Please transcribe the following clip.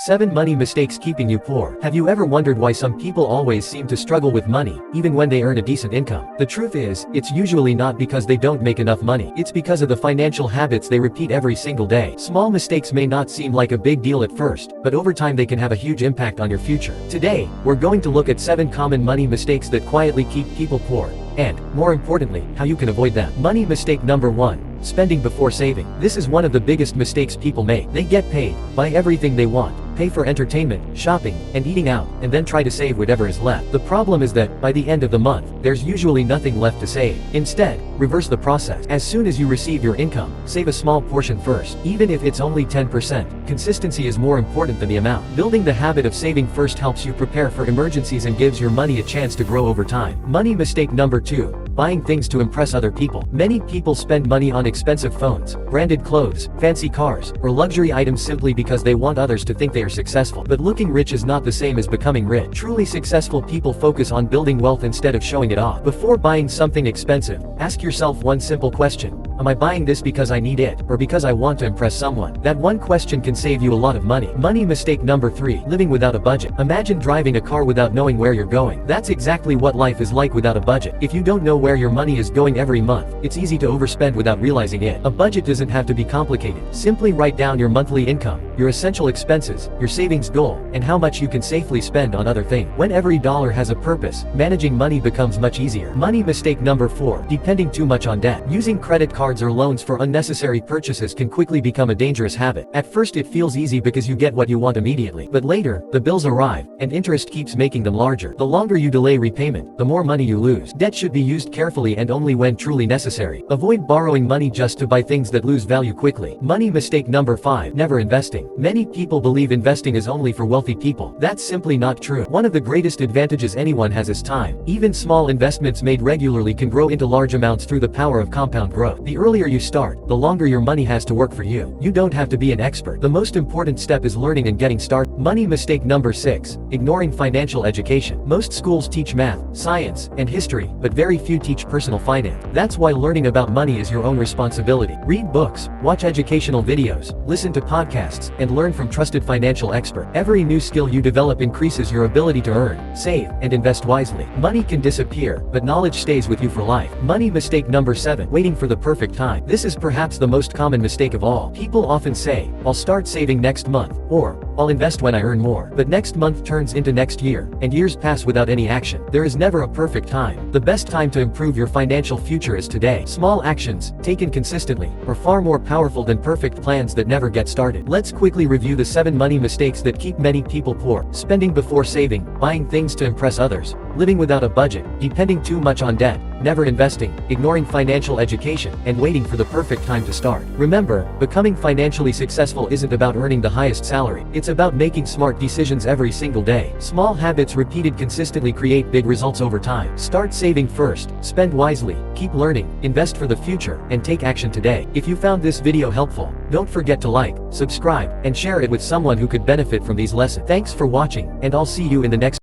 7 Money Mistakes Keeping You Poor. Have you ever wondered why some people always seem to struggle with money, even when they earn a decent income? The truth is, it's usually not because they don't make enough money. It's because of the financial habits they repeat every single day. Small mistakes may not seem like a big deal at first, but over time they can have a huge impact on your future. Today, we're going to look at 7 common money mistakes that quietly keep people poor, and, more importantly, how you can avoid them. Money mistake number 1. Spending before saving. This is one of the biggest mistakes people make. They get paid, buy everything they want, pay for entertainment, shopping, and eating out, and then try to save whatever is left. The problem is that, by the end of the month, there's usually nothing left to save. Instead, reverse the process. As soon as you receive your income, save a small portion first. Even if it's only 10%, consistency is more important than the amount. Building the habit of saving first helps you prepare for emergencies and gives your money a chance to grow over time. Money mistake number 2. Buying things to impress other people. Many people spend money on expensive phones, branded clothes, fancy cars, or luxury items simply because they want others to think they are successful. But looking rich is not the same as becoming rich. Truly successful people focus on building wealth instead of showing it off. Before buying something expensive, ask yourself one simple question. Am I buying this because I need it, or because I want to impress someone? That one question can save you a lot of money. Money mistake number 3. Living without a budget. Imagine driving a car without knowing where you're going. That's exactly what life is like without a budget. If you don't know where your money is going every month, it's easy to overspend without realizing it. A budget doesn't have to be complicated. Simply write down your monthly income, your essential expenses, your savings goal, and how much you can safely spend on other things. When every dollar has a purpose, managing money becomes much easier. Money mistake number 4. Depending too much on debt. Using credit cards or loans for unnecessary purchases can quickly become a dangerous habit. At first it feels easy because you get what you want immediately. But later, the bills arrive, and interest keeps making them larger. The longer you delay repayment, the more money you lose. Debt should be used carefully and only when truly necessary. Avoid borrowing money just to buy things that lose value quickly. Money mistake number 5. Never investing. Many people believe investing is only for wealthy people. That's simply not true. One of the greatest advantages anyone has is time. Even small investments made regularly can grow into large amounts through the power of compound growth. The earlier you start, the longer your money has to work for you. You don't have to be an expert. The most important step is learning and getting started. Money mistake number 6. Ignoring financial education. Most schools teach math, science, and history, but very few teach personal finance. That's why learning about money is your own responsibility. Read books, watch educational videos, listen to podcasts, and learn from trusted financial experts. Every new skill you develop increases your ability to earn, save, and invest wisely. Money can disappear, but knowledge stays with you for life. Money mistake number 7. Waiting for the perfect time. This is perhaps the most common mistake of all. People often say, I'll start saving next month, or, I'll invest when I earn more. But next month turns into next year, and years pass without any action. There is never a perfect time. The best time to improve your financial future is today. Small actions, taken consistently, are far more powerful than perfect plans that never get started. Let's quickly review the 7 money mistakes that keep many people poor. Spending before saving, buying things to impress others, living without a budget, depending too much on debt, never investing, ignoring financial education, and waiting for the perfect time to start. Remember, becoming financially successful isn't about earning the highest salary. It's about making smart decisions every single day. Small habits repeated consistently create big results over time. Start saving first, spend wisely, keep learning, invest for the future, and take action today. If you found this video helpful, don't forget to like, subscribe, and share it with someone who could benefit from these lessons. Thanks for watching, and I'll see you in the next